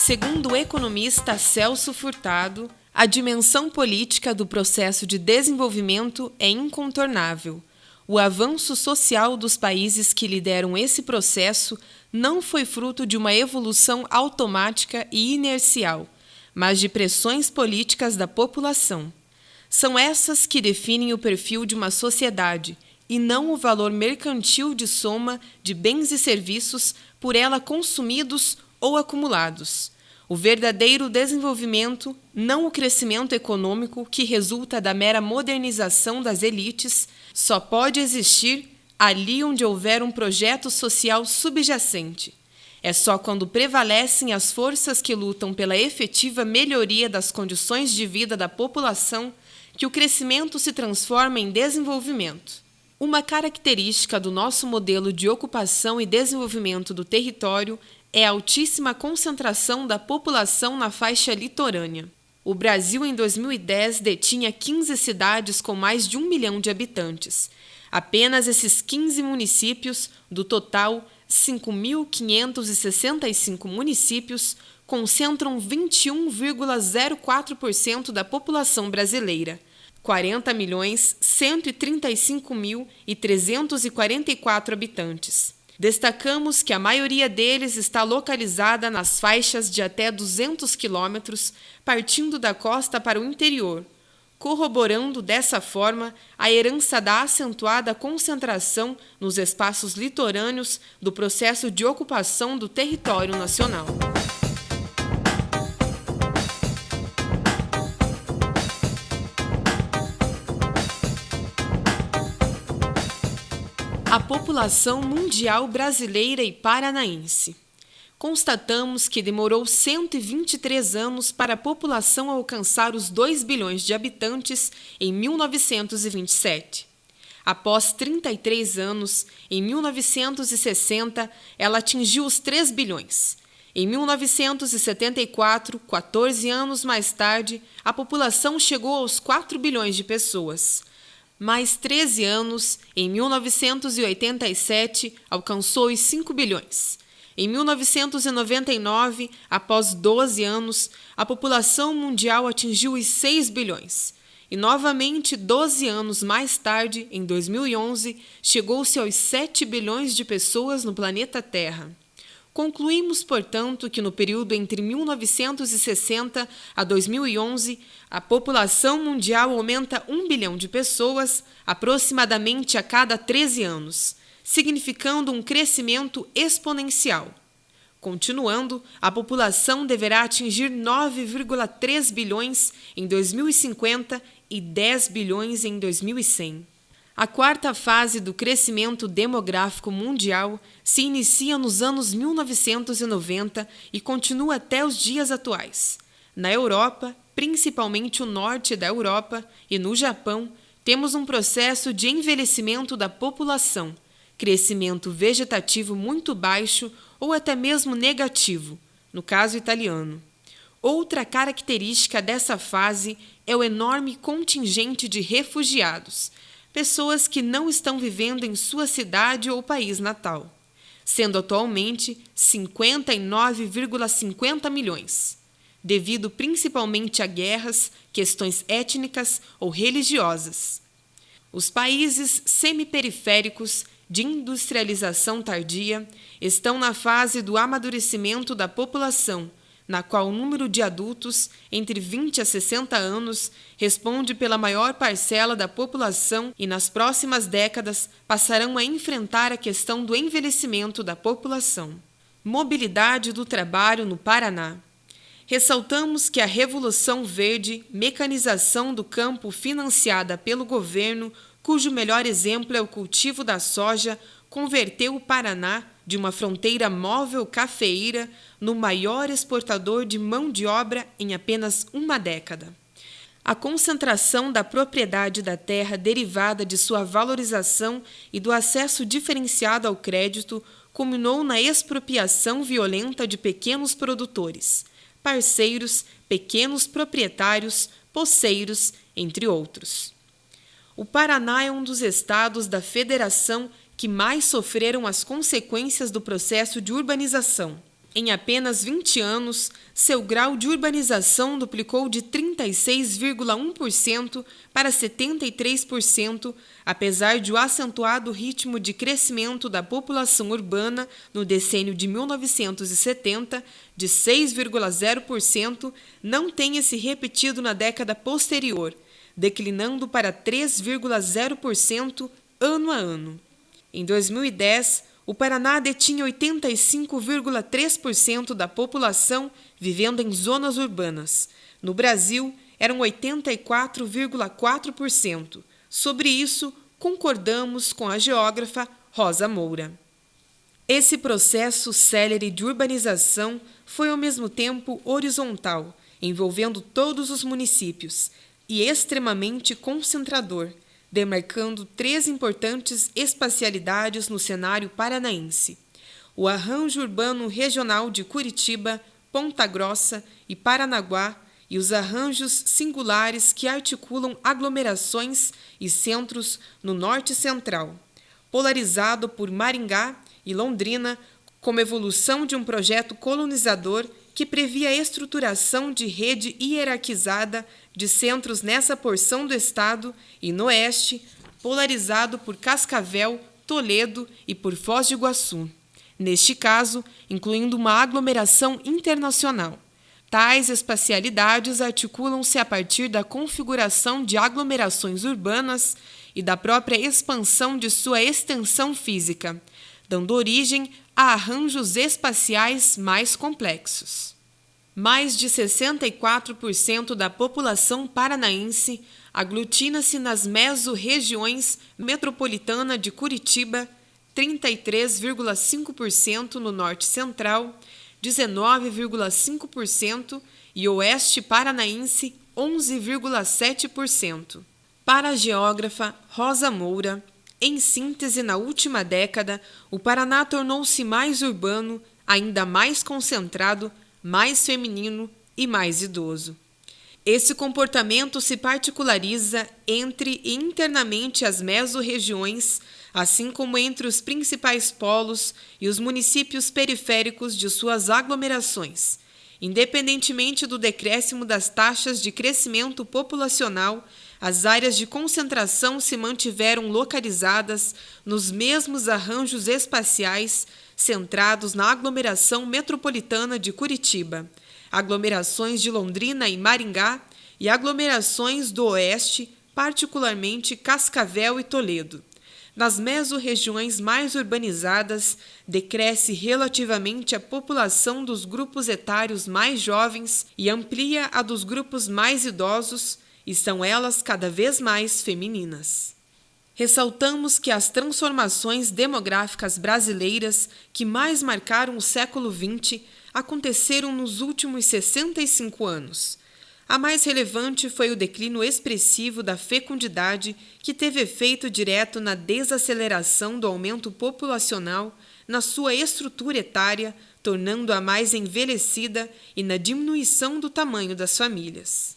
Segundo o economista Celso Furtado, a dimensão política do processo de desenvolvimento é incontornável. O avanço social dos países que lideram esse processo não foi fruto de uma evolução automática e inercial, mas de pressões políticas da população. São essas que definem o perfil de uma sociedade, e não o valor mercantil de soma de bens e serviços por ela consumidos ou acumulados. O verdadeiro desenvolvimento, não o crescimento econômico que resulta da mera modernização das elites, só pode existir ali onde houver um projeto social subjacente. É só quando prevalecem as forças que lutam pela efetiva melhoria das condições de vida da população que o crescimento se transforma em desenvolvimento. Uma característica do nosso modelo de ocupação e desenvolvimento do território é a altíssima concentração da população na faixa litorânea. O Brasil, em 2010, detinha 15 cidades com mais de 1 milhão de habitantes. Apenas esses 15 municípios, do total 5.565 municípios, concentram 21,04% da população brasileira. 40.135.344 habitantes. Destacamos que a maioria deles está localizada nas faixas de até 200 quilômetros, partindo da costa para o interior, corroborando dessa forma a herança da acentuada concentração nos espaços litorâneos do processo de ocupação do território nacional. A população mundial brasileira e paranaense. Constatamos que demorou 123 anos para a população alcançar os 2 bilhões de habitantes em 1927. Após 33 anos, em 1960, ela atingiu os 3 bilhões. Em 1974, 14 anos mais tarde, a população chegou aos 4 bilhões de pessoas. Mais 13 anos, em 1987, alcançou os 5 bilhões. Em 1999, após 12 anos, a população mundial atingiu os 6 bilhões. E novamente, 12 anos mais tarde, em 2011, chegou-se aos 7 bilhões de pessoas no planeta Terra. Concluímos, portanto, que no período entre 1960 a 2011, a população mundial aumenta 1 bilhão de pessoas, aproximadamente a cada 13 anos, significando um crescimento exponencial. Continuando, a população deverá atingir 9,3 bilhões em 2050 e 10 bilhões em 2100. A quarta fase do crescimento demográfico mundial se inicia nos anos 1990 e continua até os dias atuais. Na Europa, principalmente o norte da Europa, e no Japão, temos um processo de envelhecimento da população, crescimento vegetativo muito baixo ou até mesmo negativo, no caso italiano. Outra característica dessa fase é o enorme contingente de refugiados, pessoas que não estão vivendo em sua cidade ou país natal, sendo atualmente 59,50 milhões, devido principalmente a guerras, questões étnicas ou religiosas. Os países semiperiféricos de industrialização tardia estão na fase do amadurecimento da população, na qual o número de adultos entre 20 a 60 anos responde pela maior parcela da população e nas próximas décadas passarão a enfrentar a questão do envelhecimento da população. Mobilidade do trabalho no Paraná. Ressaltamos que a Revolução Verde, mecanização do campo financiada pelo governo, cujo melhor exemplo é o cultivo da soja, converteu o Paraná, de uma fronteira móvel cafeeira, no maior exportador de mão de obra em apenas uma década. A concentração da propriedade da terra derivada de sua valorização e do acesso diferenciado ao crédito culminou na expropriação violenta de pequenos produtores, parceiros, pequenos proprietários, poceiros, entre outros. O Paraná é um dos estados da federação que mais sofreram as consequências do processo de urbanização. Em apenas 20 anos, seu grau de urbanização duplicou de 36,1% para 73%, apesar de o acentuado ritmo de crescimento da população urbana no decênio de 1970, de 6,0%, não tenha se repetido na década posterior, declinando para 3,0% ano a ano. Em 2010, o Paraná detinha 85,3% da população vivendo em zonas urbanas. No Brasil, eram 84,4%. Sobre isso, concordamos com a geógrafa Rosa Moura. Esse processo célere de urbanização foi ao mesmo tempo horizontal, envolvendo todos os municípios, e extremamente concentrador, demarcando 3 importantes espacialidades no cenário paranaense: o arranjo urbano regional de Curitiba, Ponta Grossa e Paranaguá e os arranjos singulares que articulam aglomerações e centros no Norte Central, polarizado por Maringá e Londrina como evolução de um projeto colonizador que previa a estruturação de rede hierarquizada de centros nessa porção do estado, e no oeste, polarizado por Cascavel, Toledo e por Foz do Iguaçu. Neste caso, incluindo uma aglomeração internacional. Tais espacialidades articulam-se a partir da configuração de aglomerações urbanas e da própria expansão de sua extensão física, dando origem a arranjos espaciais mais complexos. Mais de 64% da população paranaense aglutina-se nas mesorregiões metropolitana de Curitiba, 33,5% no Norte Central, 19,5% e Oeste Paranaense, 11,7%. Para a geógrafa Rosa Moura, em síntese, na última década, o Paraná tornou-se mais urbano, ainda mais concentrado, mais feminino e mais idoso. Esse comportamento se particulariza entre e internamente as mesorregiões, assim como entre os principais polos e os municípios periféricos de suas aglomerações. Independentemente do decréscimo das taxas de crescimento populacional, as áreas de concentração se mantiveram localizadas nos mesmos arranjos espaciais centrados na aglomeração metropolitana de Curitiba, aglomerações de Londrina e Maringá e aglomerações do Oeste, particularmente Cascavel e Toledo. Nas mesorregiões mais urbanizadas, decresce relativamente a população dos grupos etários mais jovens e amplia a dos grupos mais idosos, e são elas cada vez mais femininas. Ressaltamos que as transformações demográficas brasileiras que mais marcaram o século XX aconteceram nos últimos 65 anos. A mais relevante foi o declínio expressivo da fecundidade, que teve efeito direto na desaceleração do aumento populacional, na sua estrutura etária, tornando-a mais envelhecida, e na diminuição do tamanho das famílias.